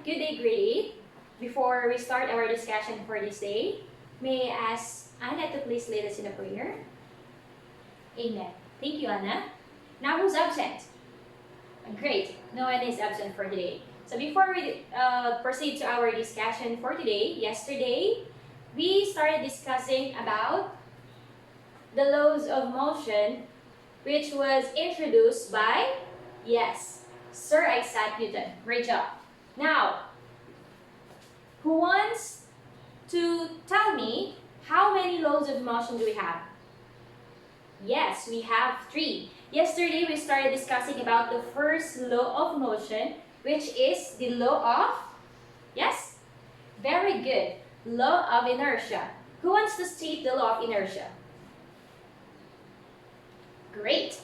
Good day, grade 8. Before we start our discussion for this day, may I ask Anna to please lead us in a prayer? Amen. Thank you, Anna. Now, who's absent? Great. No one is absent for today. So before we proceed to our discussion for today, yesterday, we started discussing about the laws of motion, which was introduced by, yes, Sir Isaac Newton. Great job. Now, who wants to tell me how many laws of motion do we have? Yes, we have 3. Yesterday, we started discussing about the first law of motion, which is the law of, yes? Very good. Law of inertia. Who wants to state the law of inertia? Great.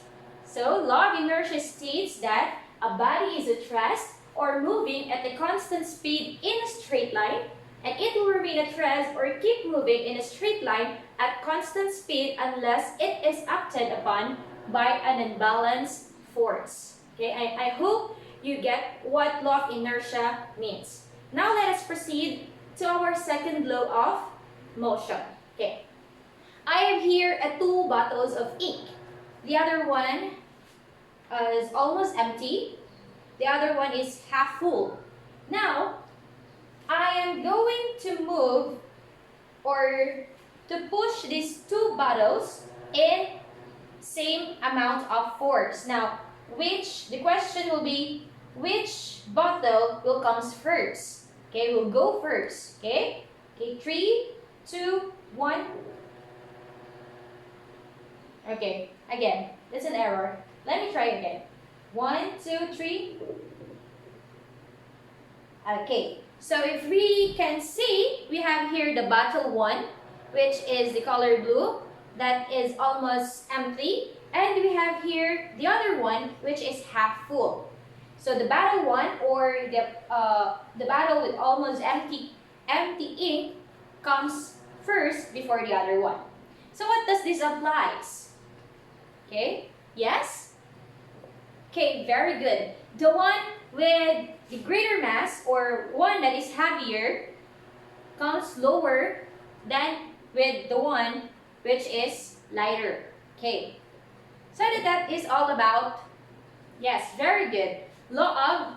So, law of inertia states that a body is at rest or moving at a constant speed in a straight line, and it will remain at rest or keep moving in a straight line at constant speed unless it is acted upon by an unbalanced force. Okay, I hope you get what law of inertia means. Now let us proceed to our second law of motion. Okay, I have here 2 bottles of ink. The other one is almost empty. The other one is half full. Now, I am going to move or to push these 2 bottles in same amount of force. Now, the question will be, which bottle will come first? Okay, we'll go first. Okay, 3, 2, 1. Okay, again, that's an error. Let me try again. 1, 2, 3. Okay, so if we can see, we have here the bottle 1, which is the color blue, that is almost empty. And we have here the other one, which is half full. So the bottle 1, or the bottle with almost empty ink, comes first before the other one. So what does this apply? Okay, yes? Okay, very good. The one with the greater mass, or one that is heavier, comes lower than with the one which is lighter. Okay, so that is all about, yes, very good, law of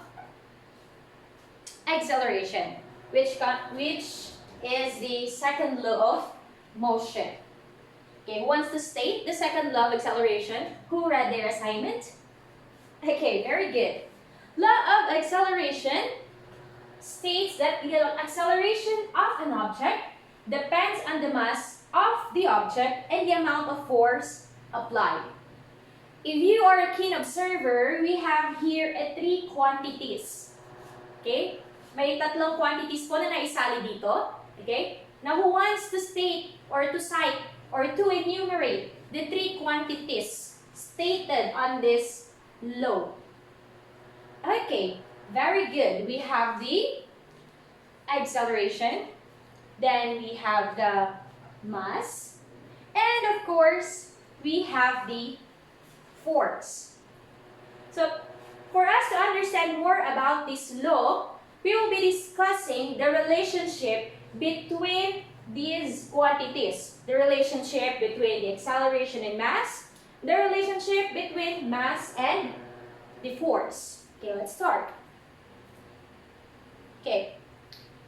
acceleration, which is the second law of motion. Okay, who wants to state the second law of acceleration? Who read their assignment? Okay, very good. Law of acceleration states that the acceleration of an object depends on the mass of the object and the amount of force applied. If you are a keen observer, we have here 3 quantities. Okay? May 3 quantities po na naisali dito. Okay? Now, who wants to state or to cite or to enumerate the 3 quantities stated on this law? Okay, very good. We have the acceleration, then we have the mass, and of course, we have the force. So, for us to understand more about this law, we will be discussing the relationship between these quantities. The relationship between the acceleration and mass, the relationship between mass and the force. Okay, let's start. Okay,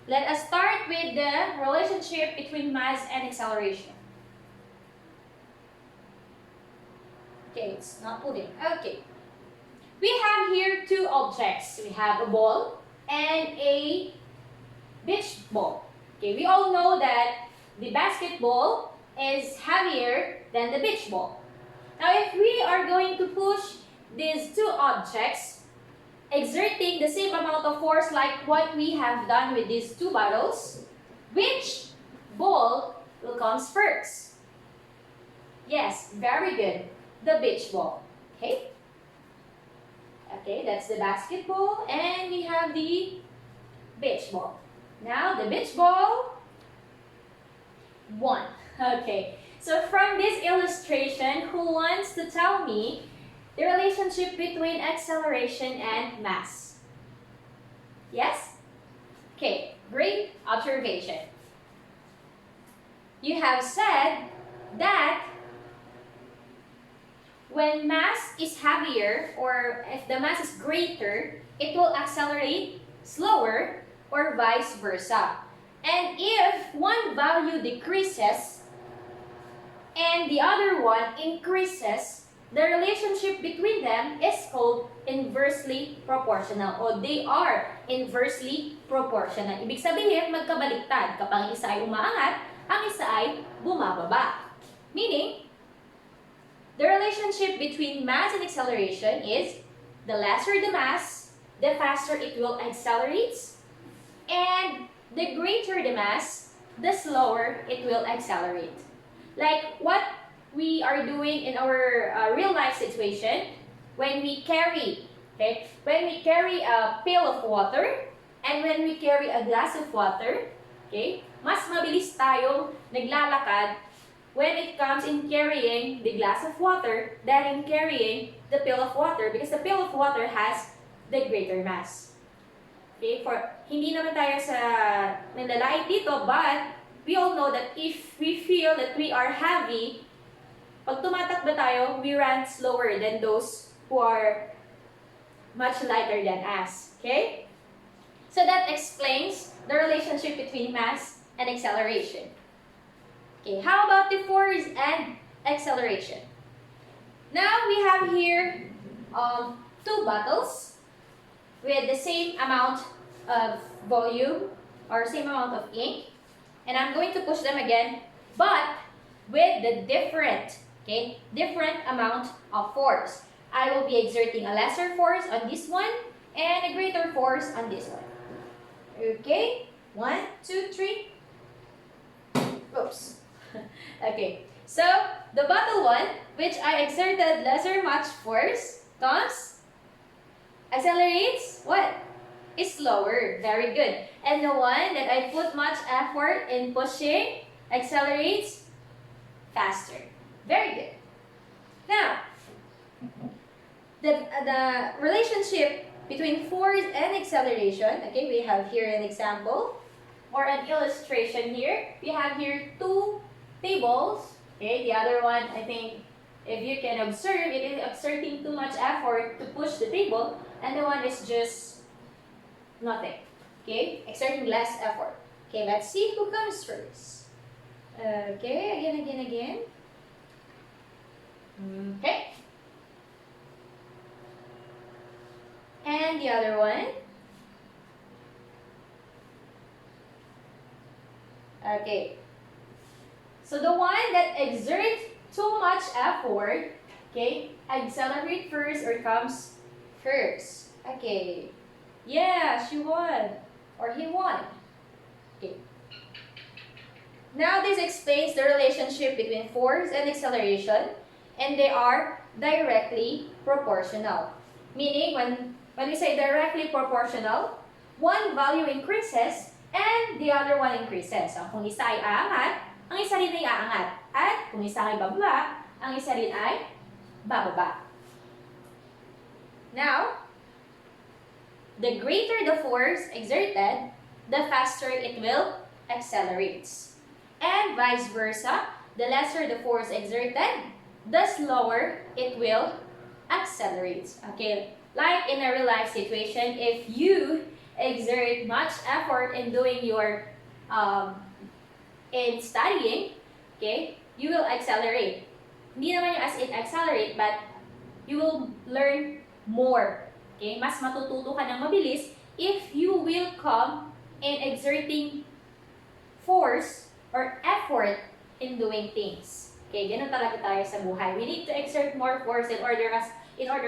let us start with the relationship between mass and acceleration. Okay, it's not moving. Okay. We have here 2 objects. We have a ball and a beach ball. Okay, we all know that the basketball is heavier than the beach ball. Now, if we are going to push these 2 objects, exerting the same amount of force like what we have done with these 2 bottles, which ball will come first? Yes, very good. The beach ball. Okay? Okay, that's the basketball, and we have the beach ball. Now, the beach ball won. Okay, so from this illustration, who wants to tell me the relationship between acceleration and mass? Yes? Okay, great observation. You have said that when mass is heavier or if the mass is greater, it will accelerate slower or vice versa. And if one value decreases and the other one increases, the relationship between them is called inversely proportional o they are inversely proportional. Ibig sabihin, magkabaliktad. Kapag isa ay umaangat, ang isa ay bumababa. Meaning, the relationship between mass and acceleration is the lesser the mass, the faster it will accelerate, and the greater the mass, the slower it will accelerate. Like what we are doing in our real life situation when we carry, okay, when we carry a pail of water and when we carry a glass of water, okay, mas mabilis tayong naglalakad when it comes in carrying the glass of water than in carrying the pail of water because the pail of water has the greater mass. Okay, hindi naman tayo sa nanlalait dito, but we all know that if we feel that we are heavy, pag tumatakbo tayo, we run slower than those who are much lighter than us. Okay? So that explains the relationship between mass and acceleration. Okay, how about the force and acceleration? Now we have here two bottles with the same amount of volume or same amount of ink. And I'm going to push them again, but with the different amount of force. I will be exerting a lesser force on this one and a greater force on this one. Okay, 1, 2, 3. Oops. Okay, so the bottle one, which I exerted lesser much force, comes, accelerates, what? Is slower. Very good. And the one that I put much effort in pushing accelerates faster. Very good. Now, the relationship between force and acceleration, okay, we have here an example or an illustration here. We have here two tables. Okay, the other one, I think, if you can observe, it is exerting too much effort to push the table, and the one is just nothing. Okay, exerting less effort. Okay, let's see who comes first. Okay, again. Okay. And the other one. Okay. So the one that exerts too much effort, okay, accelerate first or comes first. Okay. Yeah, she won. Or he won. Okay. Now this explains the relationship between force and acceleration, and they are directly proportional. Meaning, when we say directly proportional, one value increases and the other one increases. So, kung isa ay aangat, ang isa rin ay aangat. At kung isa ay bababa, ang isa rin ay bababa. Now, the greater the force exerted, the faster it will accelerate. And vice versa, the lesser the force exerted, the slower it will accelerate. Okay, like in a real life situation, if you exert much effort in doing your, in studying, okay, you will accelerate. Hindi naman yung as in accelerate, but you will learn more. Okay, mas matututo ka ng mabilis if you will come in exerting force or effort in doing things. Okay, ganun talaga tayo sa buhay. We need to exert more force in order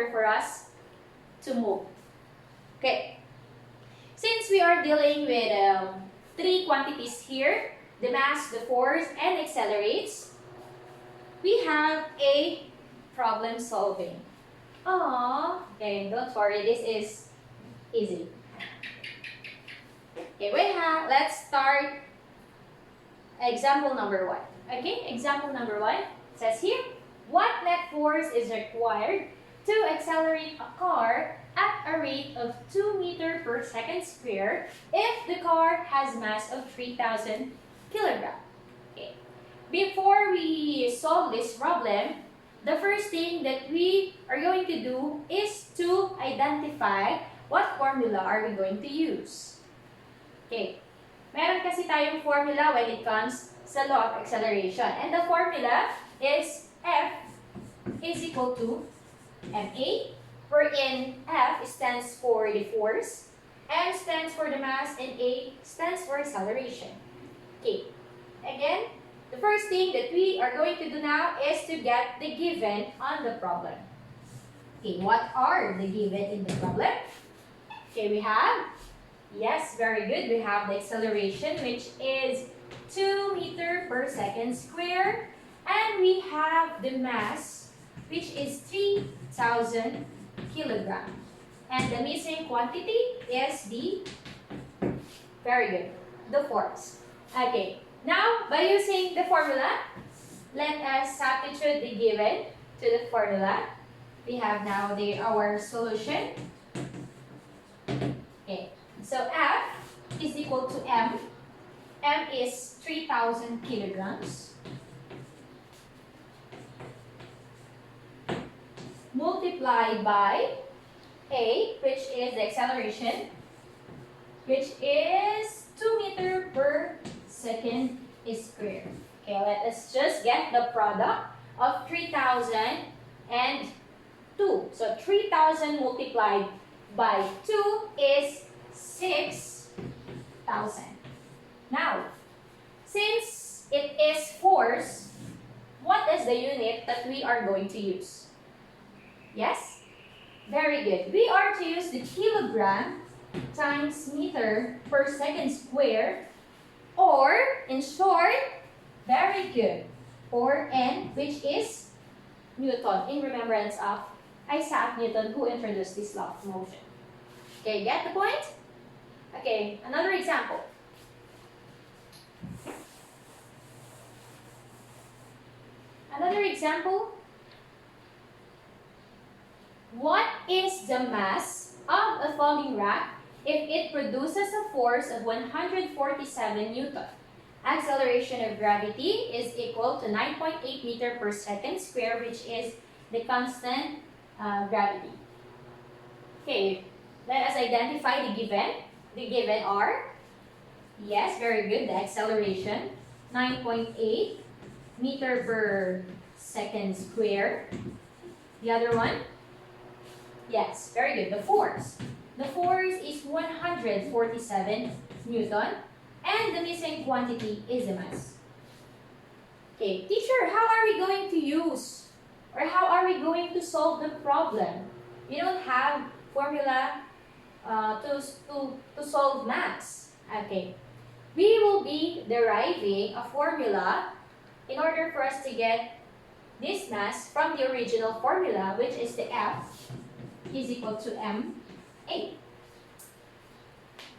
for us to move. Okay. Since we are dealing with three quantities here, the mass, the force, and accelerates, we have a problem solving. Aww. Okay, don't worry, this is easy. Okay, let's start example number 1. Okay, example number 1 says here, what net force is required to accelerate a car at a rate of 2 meters per second square if the car has mass of 3,000 kilograms. Okay. Before we solve this problem, the first thing that we are going to do is to identify what formula are we going to use. Okay. Meron kasi tayong formula when it comes sa law of acceleration. And the formula is F is equal to ma, wherein F stands for the force, M stands for the mass, and A stands for acceleration. Okay. Again, the first thing that we are going to do now is to get the given on the problem. Okay, what are the given in the problem? Okay, we have, yes, very good. We have the acceleration, which is 2 meters per second square. And we have the mass, which is 3,000 kilograms. And the missing quantity is the, very good, the force. Okay, now by using the formula, let us substitute the given to the formula. We have now our solution. Okay, so F is equal to M. M is 3,000 kilograms. Multiplied by A, which is the acceleration, which is 2 meters per second square. Okay, let us just get the product of 3,000 and 2. So 3,000 multiplied by 2 is 6,000. Now, since it is force, what is the unit that we are going to use? Yes? Very good. We are to use the kilogram times meter per second square, or in short, very good, or N, which is Newton, in remembrance of Isaac Newton, who introduced this law of motion. Okay, get the point? Okay, another example. Another example. What is the mass of a falling rock if it produces a force of 147 Newton? Acceleration of gravity is equal to 9.8 meters per second square, which is the constant gravity. Okay, let us identify the given. The given are, yes, very good, the acceleration, 9.8 meters per second square. The other one? Yes, very good. The force. The force is 147 Newton. And the missing quantity is the mass. Okay, teacher, how are we going to use or how are we going to solve the problem? We don't have formula to solve mass. Okay, we will be deriving a formula in order for us to get this mass from the original formula, which is the F is equal to ma.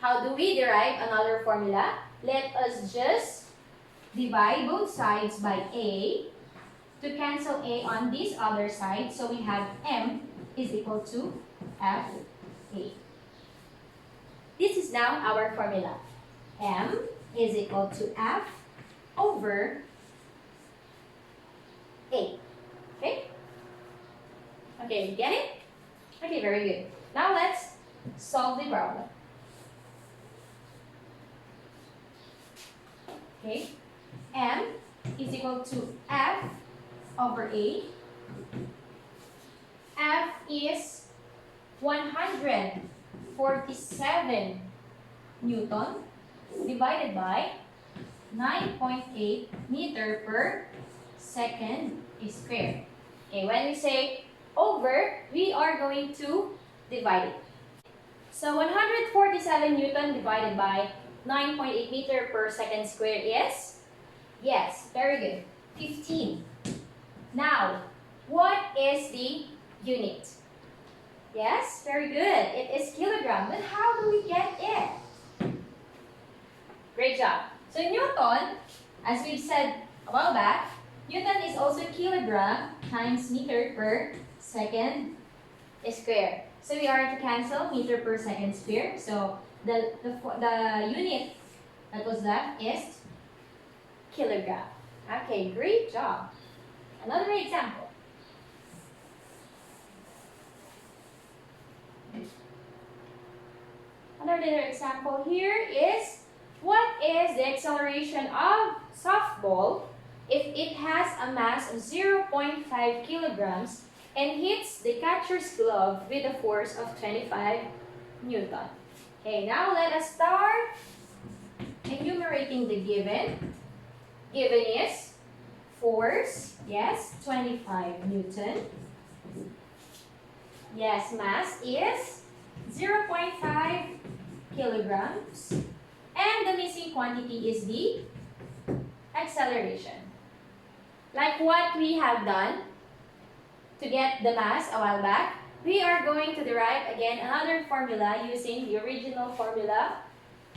How do we derive another formula? Let us just divide both sides by A to cancel A on this other side. So we have m is equal to Fa. This is now our formula. M is equal to F over A. Okay? Okay, get it? Okay, very good. Now let's solve the problem. Okay, M is equal to F over A. F is 147 Newton divided by 9.8 meter per second square. Okay, when we say over, we are going to divide it. So 147 Newton divided by 9.8 meter per second square is? Yes, very good. 15. Now, what is the unit? Yes, very good. It is kilogram. But how do we get it? Great job. So Newton, as we've said a while back, Newton is also kilogram times meter per second square. So we are to cancel meter per second square. So the unit that was left is kilogram. Okay, great job. Another example. Another example here is, what is the acceleration of softball if it has a mass of 0.5 kilograms and hits the catcher's glove with a force of 25 Newton? Okay, now let us start enumerating the given. Given is force, yes, 25 Newton. Yes, mass is 0.5 kilograms. And the missing quantity is the acceleration. Like what we have done to get the mass a while back, we are going to derive again another formula using the original formula.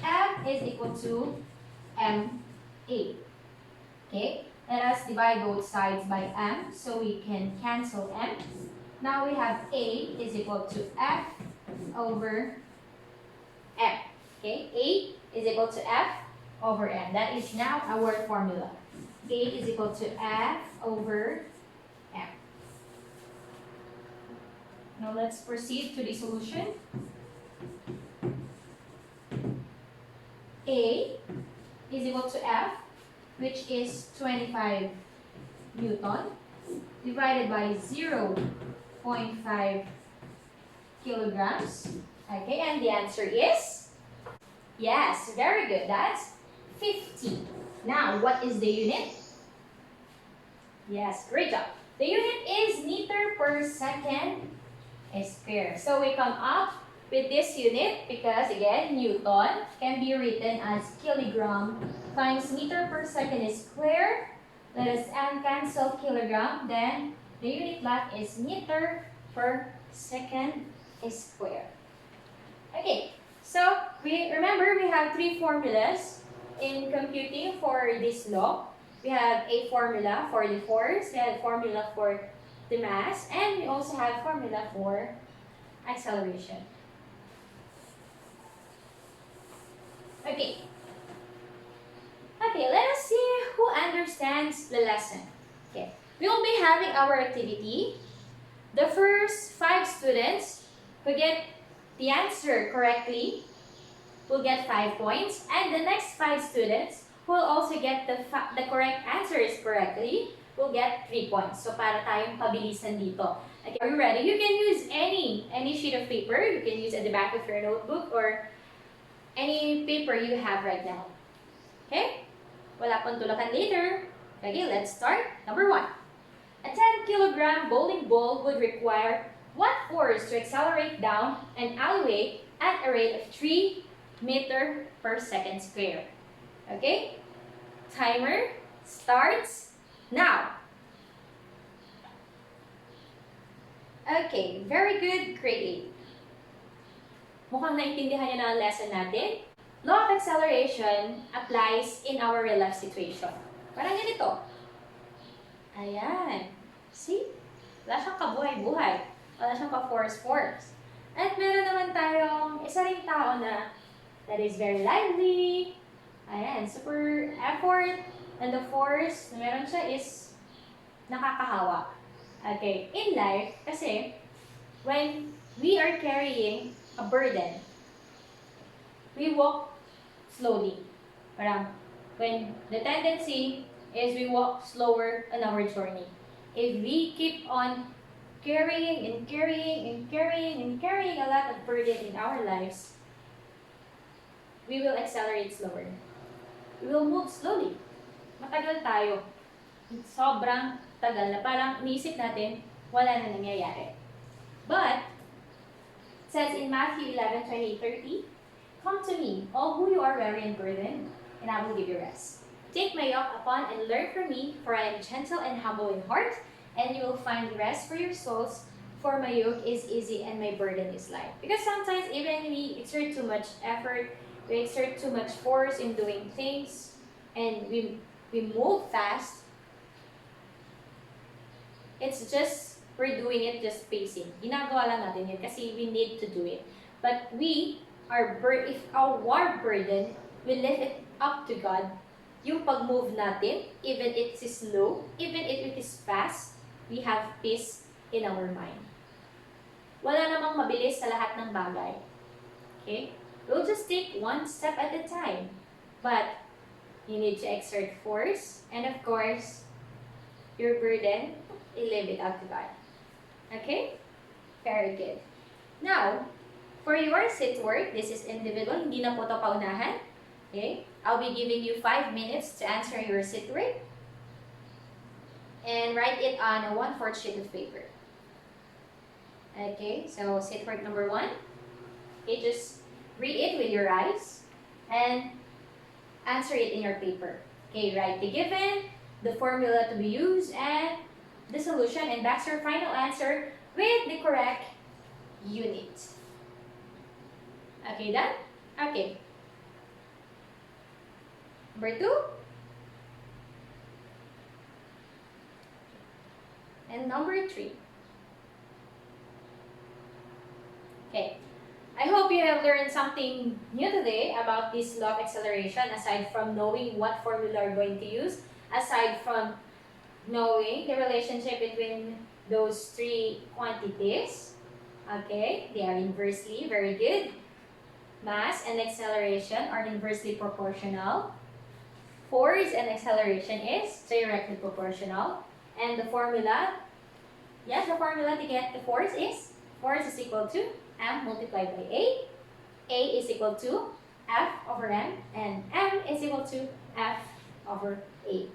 F is equal to ma. Okay, let us divide both sides by m so we can cancel m. Now we have A is equal to F over m. Okay, A is equal to F over m. That is now our formula. A is equal to F over m. Now let's proceed to the solution. A is equal to F, which is 25 Newton, divided by 0.5 kilograms. Okay, and the answer is, yes, very good. That's 50. Now, what is the unit? Yes, great job. The unit is meter per second square. So we come up with this unit because, again, Newton can be written as kilogram times meter per second square. Let us cancel kilogram. Then the unit left is meter per second square. Okay, so we have three formulas in computing for this law. We have a formula for the force, we have a formula for the mass, and we also have formula for acceleration. Okay, let us see who understands the lesson. Okay, we will be having our activity. The first 5 students who get the answer correctly will get 5 points, and the next 5 students who will also get the correct answers correctly will get 3 points. So para tayong pabilisan dito. Okay, are you ready? You can use any sheet of paper. You can use at the back of your notebook or any paper you have right now. Okay? Wala pong tulakan later. Okay, let's start. Number 1. A 10-kilogram bowling ball would require what force to accelerate down an alleyway at a rate of 3 meter per second square? Okay? Timer starts now. Okay, very good, grade 8. Mukhang naintindihan niyo na ang lesson natin. Law of acceleration applies in our real life situation. Parang ganito. Ayan. See? Wala siyang kabuhay-buhay. Wala siyang ka-force-force. At meron naman tayong isa ring tao na that is very lively. Ayan, super effort. And the force na meron siya is nakakahawa. Okay, in life, kasi when we are carrying a burden, we walk slowly. Parang when the tendency is we walk slower on our journey. If we keep on carrying and carrying and carrying and carrying a lot of burden in our lives, we will accelerate slower. We will move slowly. Matagal tayo. Sobrang tagal na parang iniisip natin, wala na nangyayari. But, it says in Matthew 11:28-30, "Come to me, all who you are weary and burdened, and I will give you rest. Take my yoke upon and learn from me, for I am gentle and humble in heart, and you will find rest for your souls, for my yoke is easy and my burden is light." Because sometimes even we exert too much effort, we exert too much force in doing things, and we move fast. It's just we're doing it just pacing. Ginagawa lang natin yun kasi we need to do it. But if our burden, we leave it up to God, yung pag-move natin, even it is slow, even if it is fast, we have peace in our mind. Wala namang mabilis sa lahat ng bagay. Okay? We'll just take one step at a time. But you need to exert force, and of course, your burden, you leave it up to God. Okay? Very good. Now, for your sit work, this is individual, hindi na po ito paunahan. Okay? I'll be giving you 5 minutes to answer your sit work. And write it on a 1/4 sheet of paper. Okay, so sit work number 1. Okay, just read it with your eyes and answer it in your paper. Okay, write the given, the formula to be used, and the solution, and that's your final answer with the correct unit. Okay, done? Okay. Number 2. And number 3. Okay. I hope you have learned something new today about this law of acceleration, aside from knowing what formula you're going to use, aside from knowing the relationship between those 3 quantities. Okay, they are inversely, very good. Mass and acceleration are inversely proportional. Force and acceleration is directly proportional. And the formula, yes, the formula to get the force is equal to M multiplied by A. A is equal to F over M, and M is equal to F over A.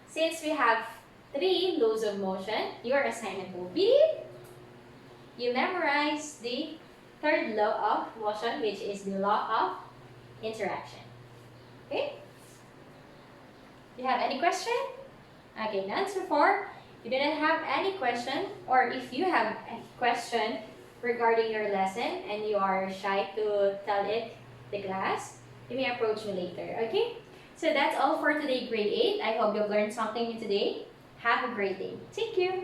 Since we have 3 laws of motion, your assignment will be you memorize the 3rd law of motion, which is the law of interaction. Okay? Do you have any question? Okay, answer 4. If you didn't have any question, or if you have a question regarding your lesson and you are shy to tell it the class, you may approach me later, okay? So that's all for today, grade 8. I hope you've learned something new today. Have a great day. Thank you.